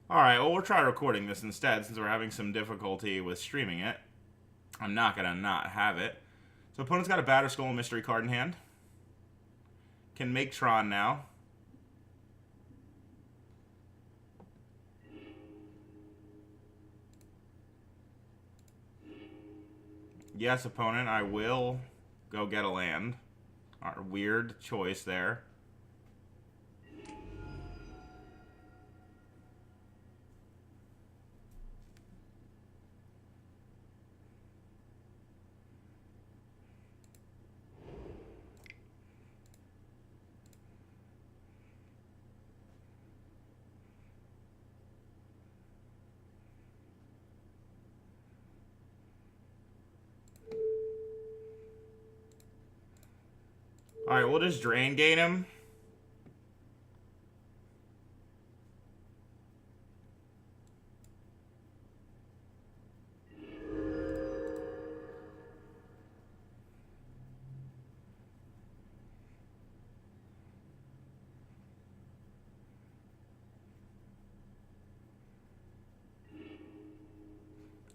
Alright, well, we'll try recording this instead since we're having some difficulty with streaming it. I'm not going to not have it. So opponent's got a Batter Skull mystery card in hand. Can make Tron now. Yes, opponent, I will go get a land. Weird choice there. Alright, we'll just Drain Gate him.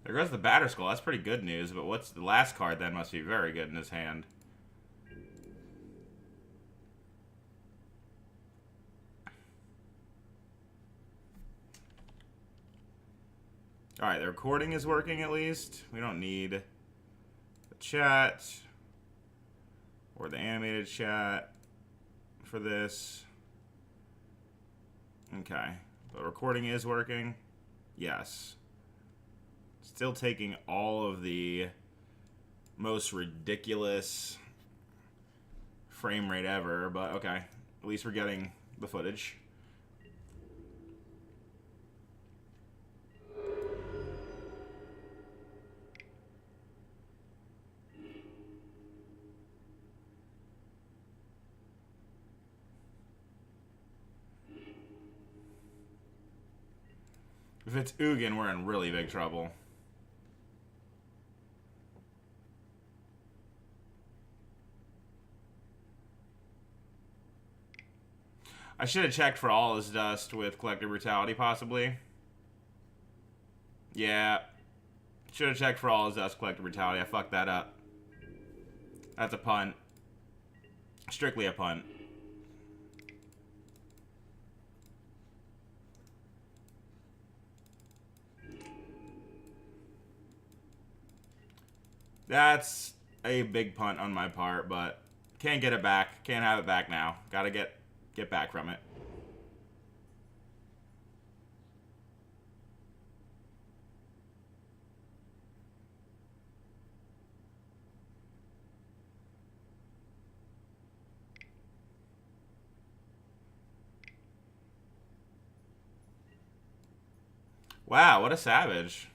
There goes the Batter Skull. That's pretty good news, but what's the last card then must be very good in his hand. Alright, the recording is working at least. We don't need the chat or the animated chat for this. Okay. The recording is working. Yes. Still taking all of the most ridiculous frame rate ever, but okay. At least we're getting the footage. If it's Ugin, we're in really big trouble. I should have checked for all his dust with Collective Brutality, possibly. Yeah. Should have checked for all his dust, Collective Brutality. I fucked that up. That's a punt. Strictly a punt. That's a big punt on my part, but can't get it back. Can't have it back now. Gotta get back from it. Wow, what a savage.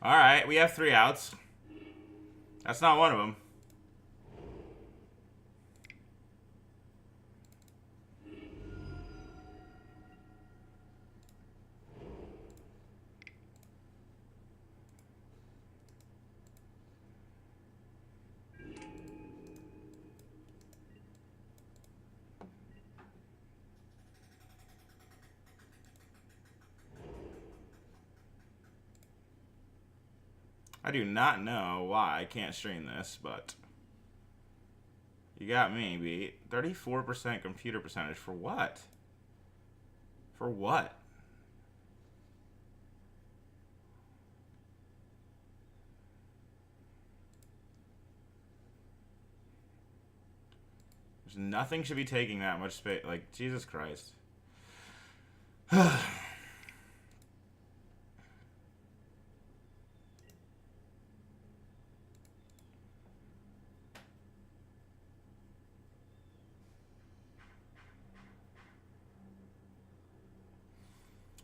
Alright, we have 3 outs. That's not one of them. I do not know why I can't stream this, but you got me beat. 34% computer percentage. For what? For what? There's nothing should be taking that much space. Like, Jesus Christ.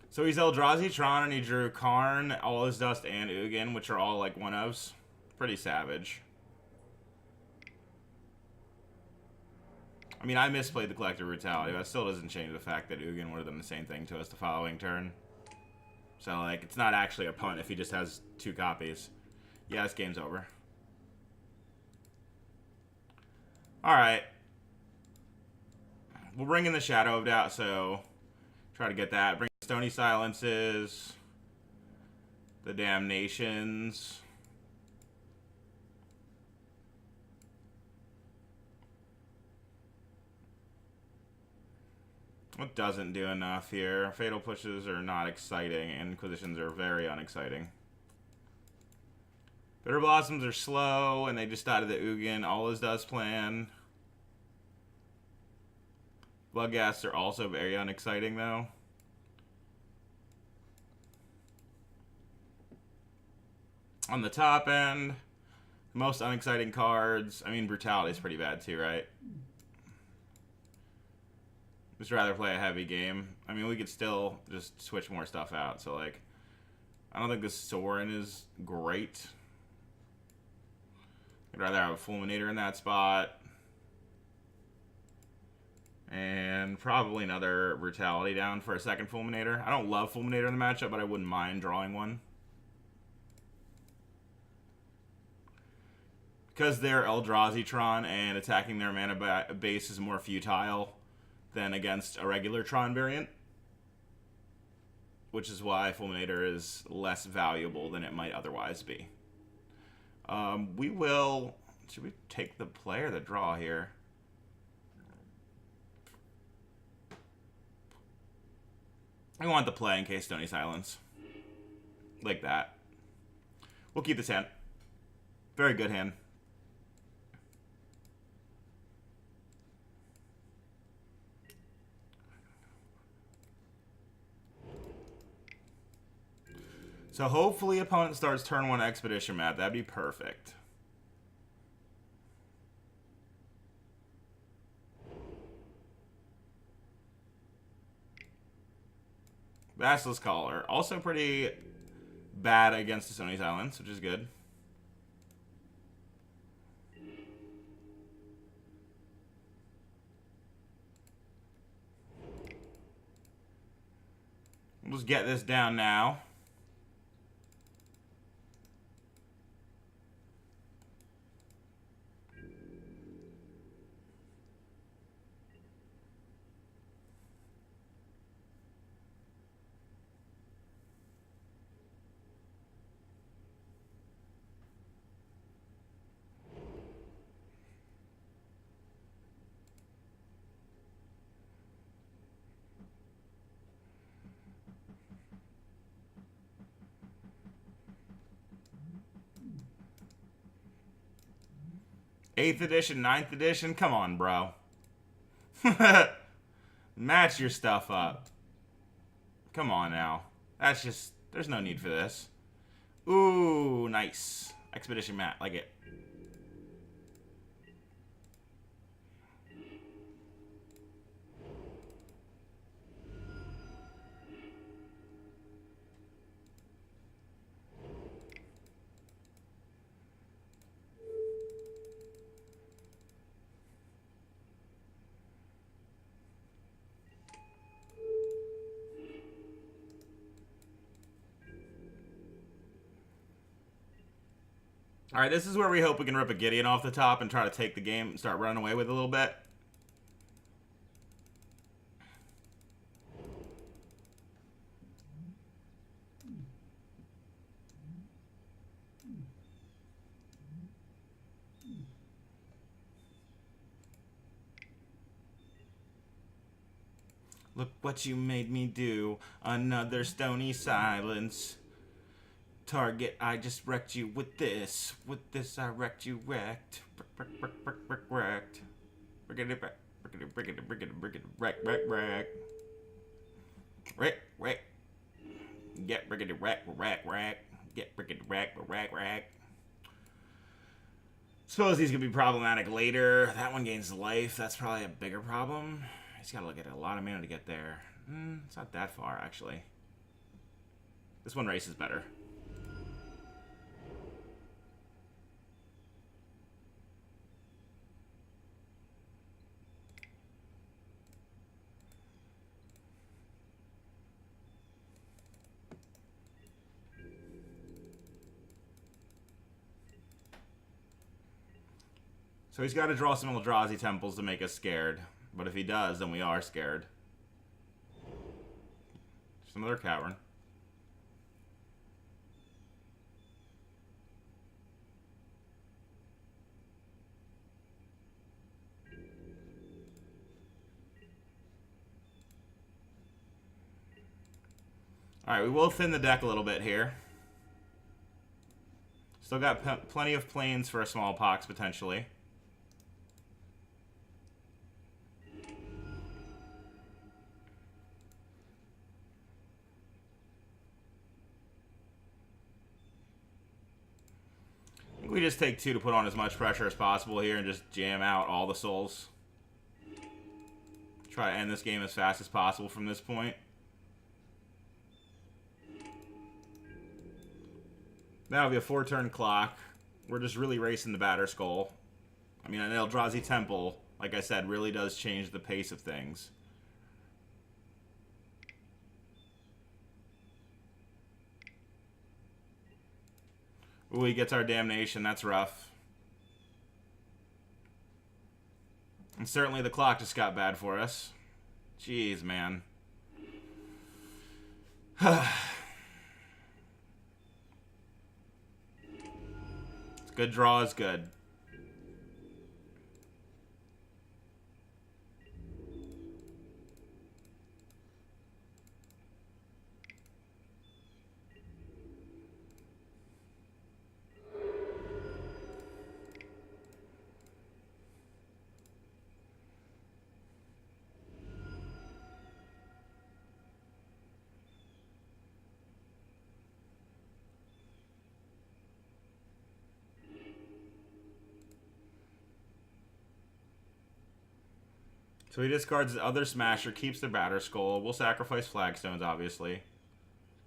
So he's Eldrazi Tron, and he drew Karn, All His Dust, and Ugin, which are all like one-ofs. Pretty savage. I mean, I misplayed the Collective Brutality, but that still doesn't change the fact that Ugin would have done the same thing to us the following turn. So, like, it's not actually a punt if he just has 2 copies. Yeah, this game's over. Alright. We'll bring in the Shadow of Doubt, so try to get that. Bring Stony Silences. The Damnations. What doesn't do enough here? Fatal Pushes are not exciting. Inquisitions are very unexciting. Bitter Blossoms are slow, and they just died of the Ugin. All is Dust Plan. Bloodghasts are also very unexciting, though. On the top end, most unexciting cards. I mean, Brutality is pretty bad, too, right? Just rather play a heavy game. I mean, we could still just switch more stuff out. So, like, I don't think this Sorin is great. I'd rather have a Fulminator in that spot. And probably another Brutality down for a second Fulminator. I don't love Fulminator in the matchup, but I wouldn't mind drawing one. Because they're Eldrazi Tron and attacking their mana base is more futile than against a regular Tron variant, which is why Fulminator is less valuable than it might otherwise be. We will... Should we take the play or the draw here? I want the play in case Stony Silence. Like that. We'll keep this hand. Very good hand. So hopefully opponent starts turn 1 Expedition map. That'd be perfect. Basilisk Caller. Also pretty bad against the Stony Silence, which is good. We'll just get this down now. Eighth edition, 9th edition, come on, bro. Match your stuff up. Come on now. That's just, there's no need for this. Ooh, nice. Expedition mat, like it. Alright, this is where we hope we can rip a Gideon off the top and try to take the game and start running away with it a little bit. Look what you made me do. Another Stony Silence. Target, I just wrecked you with this. With this, I wrecked you wrecked. Wrecked. Wreck. Get rickety rack. Get rickety rack. Suppose these could be problematic later. That one gains life. That's probably a bigger problem. He's got to look at a lot of mana to get there. It's not that far, actually. This one races better. So he's got to draw some Eldrazi temples to make us scared. But if he does, then we are scared. Just another cavern. Alright, we will thin the deck a little bit here. Still got plenty of planes for a Smallpox, potentially. I think we just take 2 to put on as much pressure as possible here and just jam out all the souls. Try to end this game as fast as possible from this point. That'll be a 4-turn clock. We're just really racing the batter skull. I mean, an Eldrazi Temple, like I said, really does change the pace of things. Ooh, he gets our damnation. That's rough. And certainly the clock just got bad for us. Jeez, man. Good draw is good. So he discards the other Smasher, keeps the Batter Skull. We'll sacrifice Flagstones, obviously.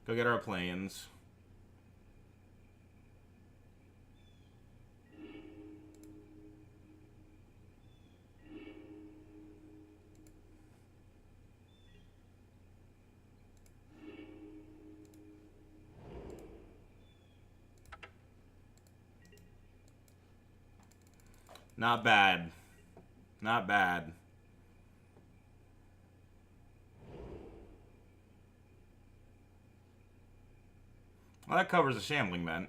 Go get our planes. Not bad. Not bad. Well, that covers a Shambling Vent.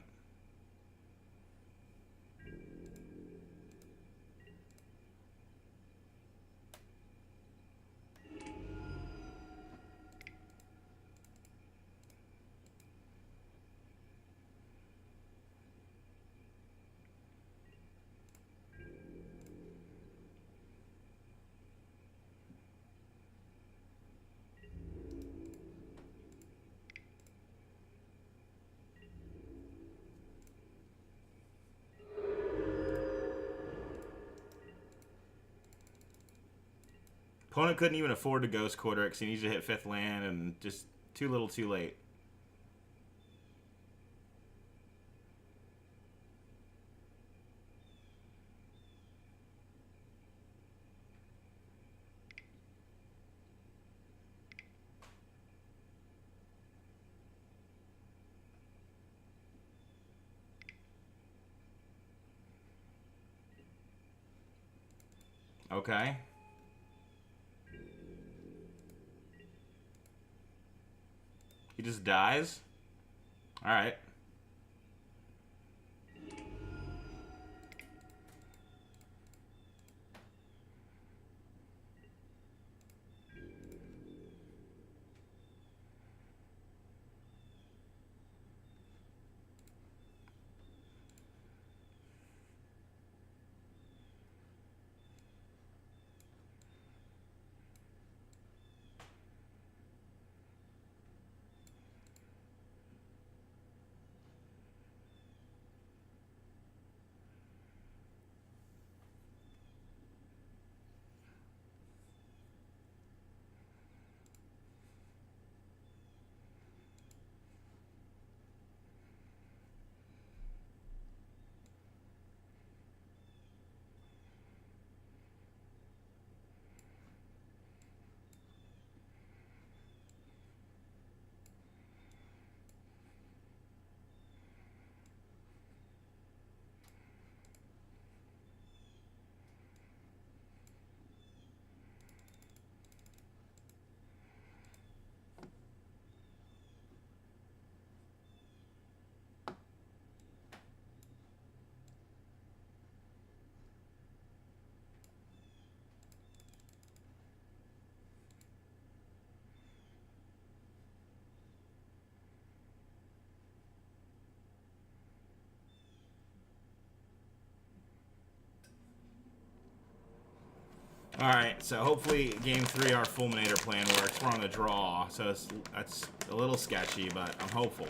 Opponent couldn't even afford to Ghost Quarter because he needs to hit 5th land and just too little too late. Okay. He just dies? Alright. Alright, so hopefully game 3 our Fulminator plan works. We're on the draw, so that's a little sketchy, but I'm hopeful.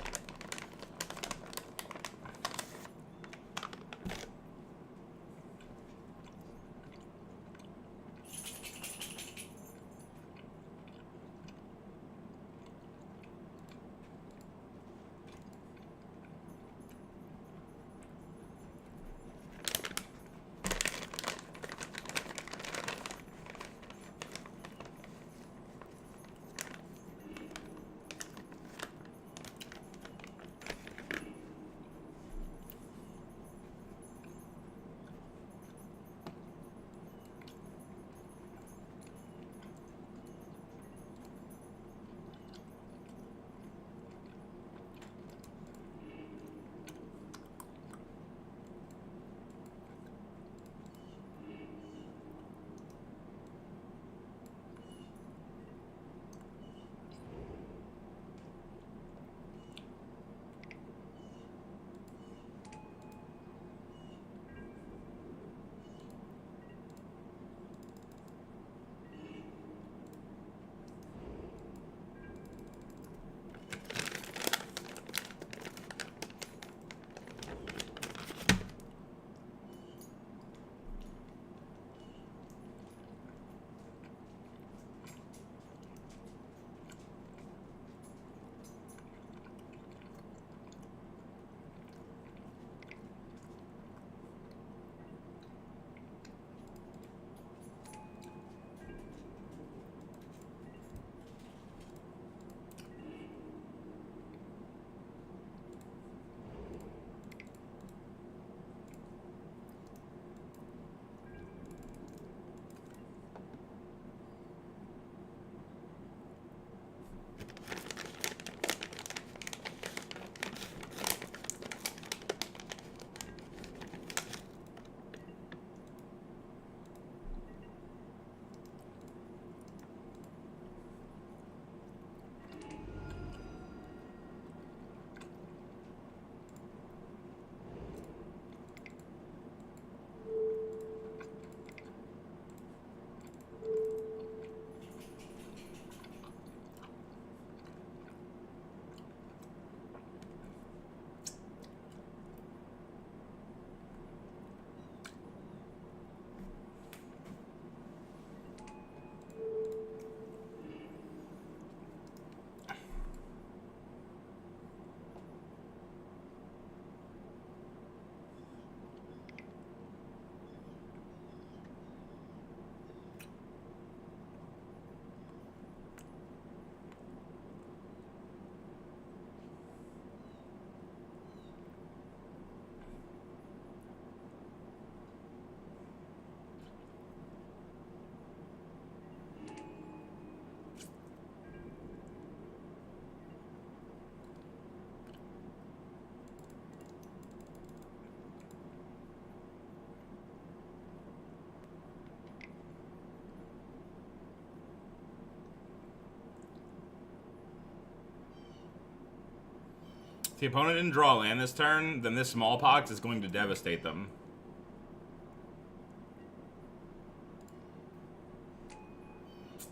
If the opponent didn't draw land this turn, then this Smallpox is going to devastate them.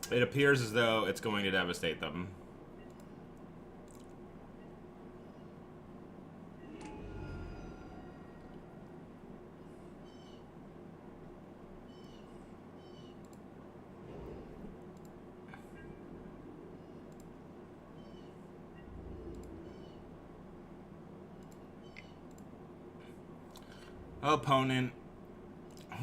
It appears as though it's going to devastate them. Opponent,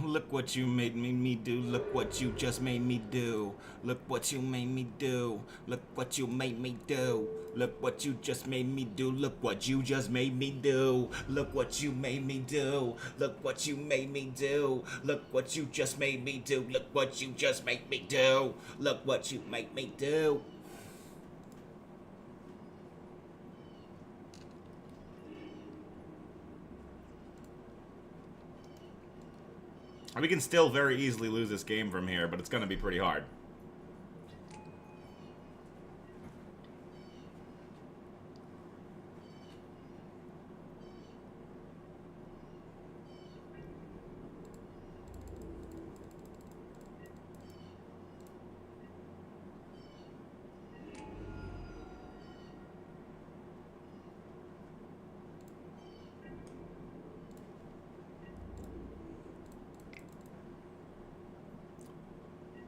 look what you made me do. Look what you just made me do. Look what you made me do. Look what you made me do. Look what you just made me do. Look what you just made me do. Look what you made me do. Look what you made me do. Look what you just made me do. Look what you just made me do. Look what you made me do. We can still very easily lose this game from here, but it's going to be pretty hard.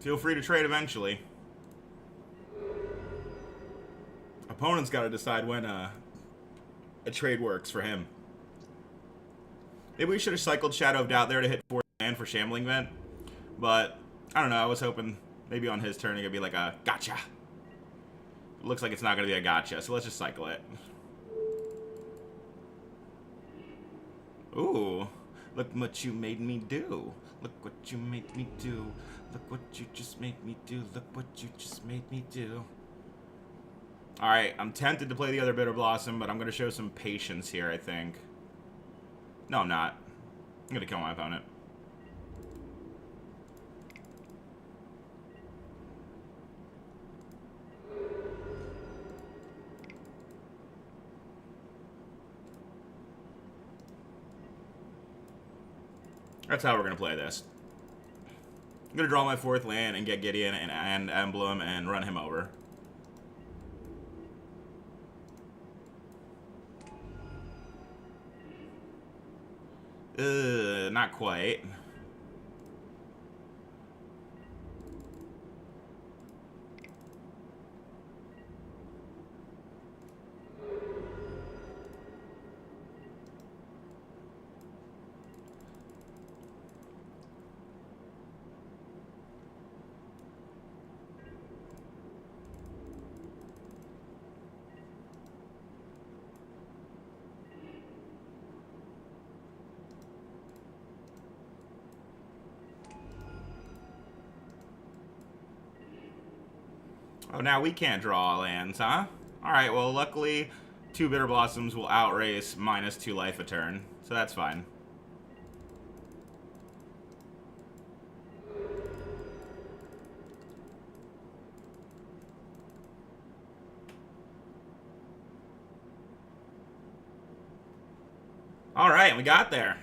Feel free to trade eventually. Opponent's got to decide when a trade works for him. Maybe we should have cycled Shadow of Doubt there to hit 4 land for Shambling Vent. But, I don't know, I was hoping maybe on his turn it could be like a gotcha. It looks like it's not going to be a gotcha, so let's just cycle it. Ooh, look what you made me do. Look what you made me do. Look what you just made me do. Look what you just made me do. Alright, I'm tempted to play the other Bitter Blossom, but I'm going to show some patience here, I think. No, I'm not. I'm going to kill my opponent. That's how we're going to play this. I'm going to draw my 4th land and get Gideon and Emblem and run him over. Not quite. Oh, now we can't draw lands, huh? Alright, well, luckily, 2 Bitter Blossoms will outrace -2 life a turn, so that's fine. Alright, we got there.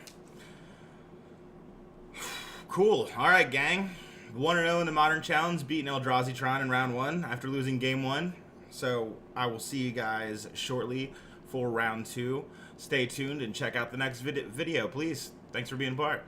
Cool. Alright, gang. 1-0 in the Modern Challenge, beating Eldrazi Tron in round 1 after losing game 1. So I will see you guys shortly for round 2. Stay tuned and check out the next video, please. Thanks for being part.